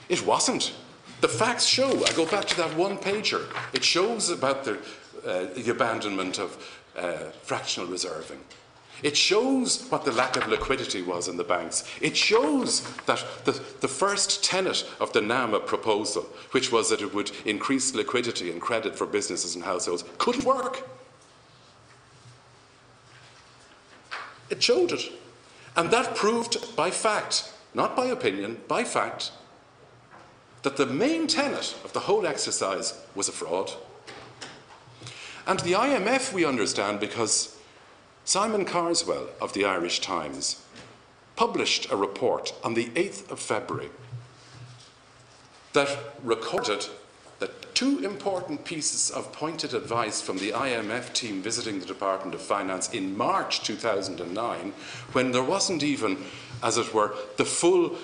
It wasn't. The facts show, I go back to that one-pager, it shows about the abandonment of fractional reserving. It shows what the lack of liquidity was in the banks. It shows that the first tenet of the NAMA proposal, which was that it would increase liquidity and credit for businesses and households, couldn't work. It showed it. And that proved by fact, not by opinion, by fact, that the main tenet of the whole exercise was a fraud. And the IMF, we understand, because Simon Carswell of the Irish Times published a report on the 8th of February that recorded that two important pieces of pointed advice from the IMF team visiting the Department of Finance in March 2009, when there wasn't even, as it were, the full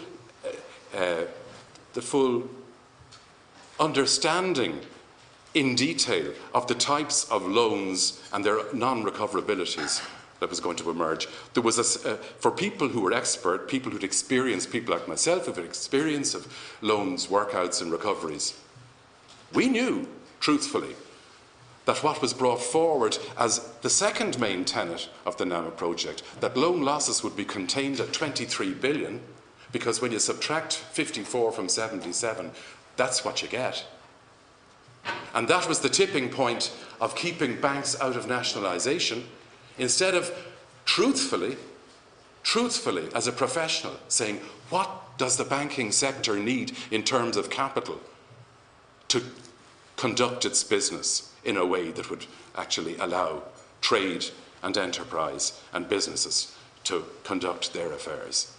understanding in detail of the types of loans and their non-recoverabilities that was going to emerge. There was for people who were expert, people who'd experienced, people like myself who've had experience of loans, workouts and recoveries, we knew, truthfully, that what was brought forward as the second main tenet of the NAMA project, that loan losses would be contained at 23 billion, because when you subtract 54 from 77, that's what you get. And that was the tipping point of keeping banks out of nationalisation, instead of truthfully, as a professional, saying, what does the banking sector need in terms of capital to conduct its business in a way that would actually allow trade and enterprise and businesses to conduct their affairs?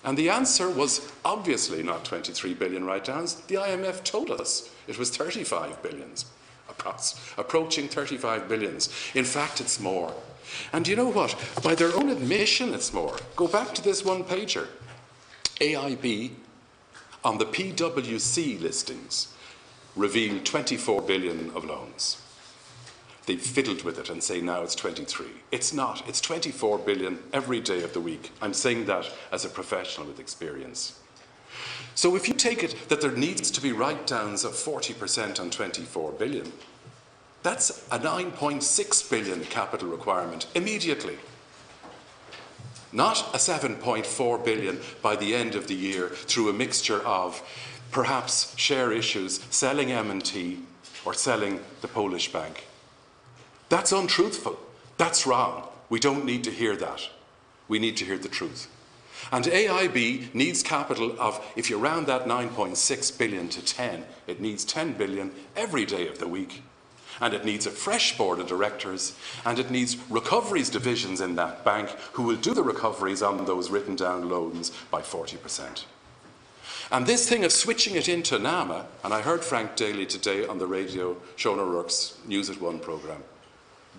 And the answer was obviously not 23 billion write-downs. The IMF told us it was 35 billions, approaching 35 billions. In fact, it's more. And you know what? By their own admission, it's more. Go back to this one-pager. AIB, on the PwC listings, revealed 24 billion of loans. They fiddled with it and say now it's 23. It's not. It's 24 billion every day of the week. I'm saying that as a professional with experience. So if you take it that there needs to be write-downs of 40% on 24 billion, that's a 9.6 billion capital requirement immediately. Not a 7.4 billion by the end of the year through a mixture of perhaps share issues, selling M&T or selling the Polish bank. That's untruthful. That's wrong. We don't need to hear that. We need to hear the truth. And AIB needs capital of, if you round that 9.6 billion to 10, it needs 10 billion every day of the week. And it needs a fresh board of directors, and it needs recoveries divisions in that bank who will do the recoveries on those written down loans by 40%. And this thing of switching it into NAMA, and I heard Frank Daly today on the radio, Sean O'Rourke's News at One programme,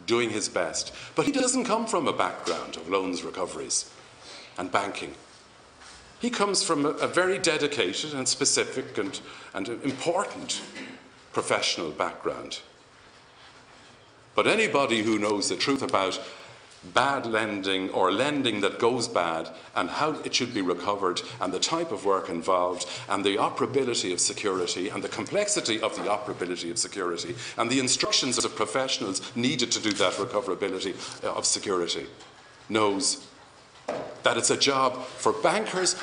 doing his best. But he doesn't come from a background of loans, recoveries and banking. He comes from a very dedicated and specific and important professional background. But anybody who knows the truth about bad lending or lending that goes bad and how it should be recovered and the type of work involved and the operability of security and the complexity of the operability of security and the instructions of professionals needed to do that recoverability of security knows that it's a job for bankers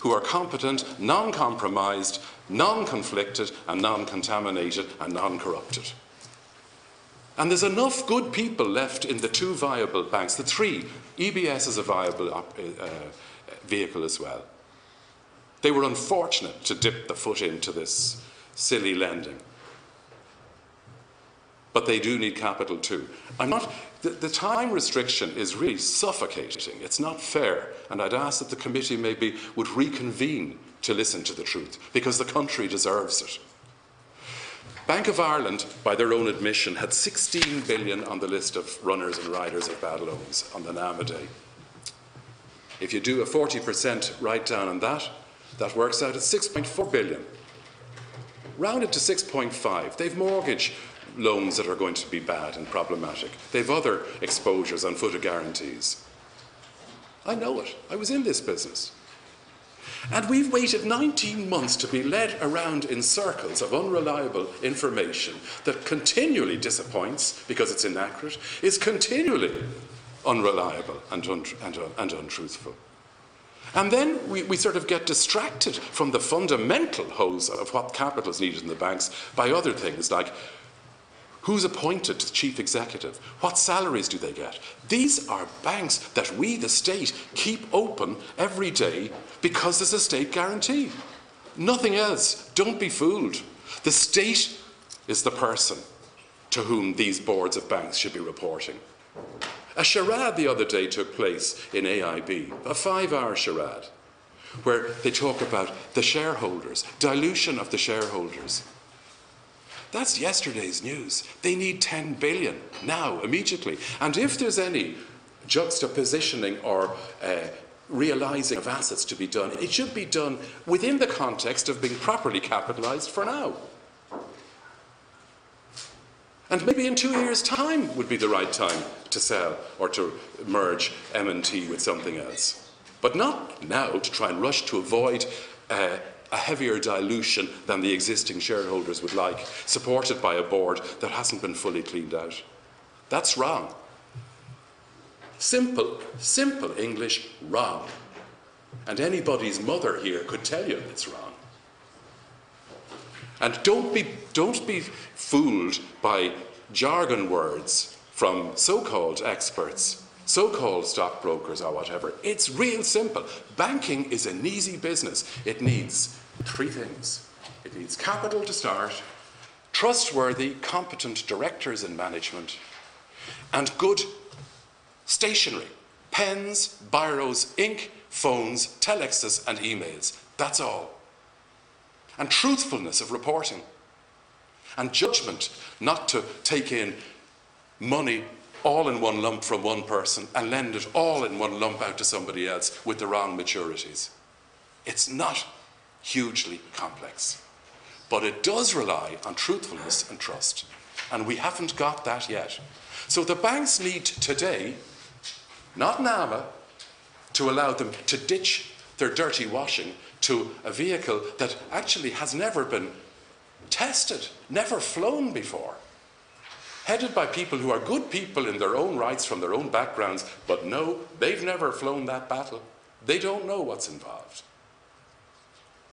who are competent, non-compromised, non-conflicted and non-contaminated and non-corrupted. And there's enough good people left in the two viable banks, the three. EBS is a viable vehicle as well. They were unfortunate to dip the foot into this silly lending. But they do need capital too. The time restriction is really suffocating. It's not fair. And I'd ask that the committee maybe would reconvene to listen to the truth, because the country deserves it. Bank of Ireland, by their own admission, had 16 billion on the list of runners and riders of bad loans on the NAMA day. If you do a 40% write-down on that, that works out at 6.4 billion. Round it to 6.5. They've mortgage loans that are going to be bad and problematic. They've other exposures on footer guarantees. I know it. I was in this business. And we've waited 19 months to be led around in circles of unreliable information that continually disappoints because it's inaccurate, is continually unreliable and untruthful. And then we sort of get distracted from the fundamental holes of what capital is needed in the banks by other things like who's appointed to the chief executive, what salaries do they get. These are banks that we, the state, keep open every day because there's a state guarantee. Nothing else. Don't be fooled. The state is the person to whom these boards of banks should be reporting. A charade the other day took place in AIB, a 5-hour charade, where they talk about the shareholders, dilution of the shareholders. That's yesterday's news. They need 10 billion now, immediately. And if there's any juxtapositioning or realising of assets to be done, it should be done within the context of being properly capitalised for now. And maybe in 2 years' time would be the right time to sell or to merge M&T with something else. But not now to try and rush to avoid a heavier dilution than the existing shareholders would like, supported by a board that hasn't been fully cleaned out. That's wrong. Simple English, wrong. And anybody's mother here could tell you it's wrong. And don't be fooled by jargon words from so-called experts, so-called stockbrokers or whatever. It's real simple. Banking is an easy business. It needs 3 things. It needs capital to start, trustworthy, competent directors and management, and good stationery, pens, biros, ink, phones, telexes and emails. That's all. And truthfulness of reporting. And judgment not to take in money all in one lump from one person and lend it all in one lump out to somebody else with the wrong maturities. It's not hugely complex. But it does rely on truthfulness and trust. And we haven't got that yet. So the banks need today, not NAMA, to allow them to ditch their dirty washing to a vehicle that actually has never been tested, never flown before. Headed by people who are good people in their own rights from their own backgrounds, but no, they've never flown that battle. They don't know what's involved.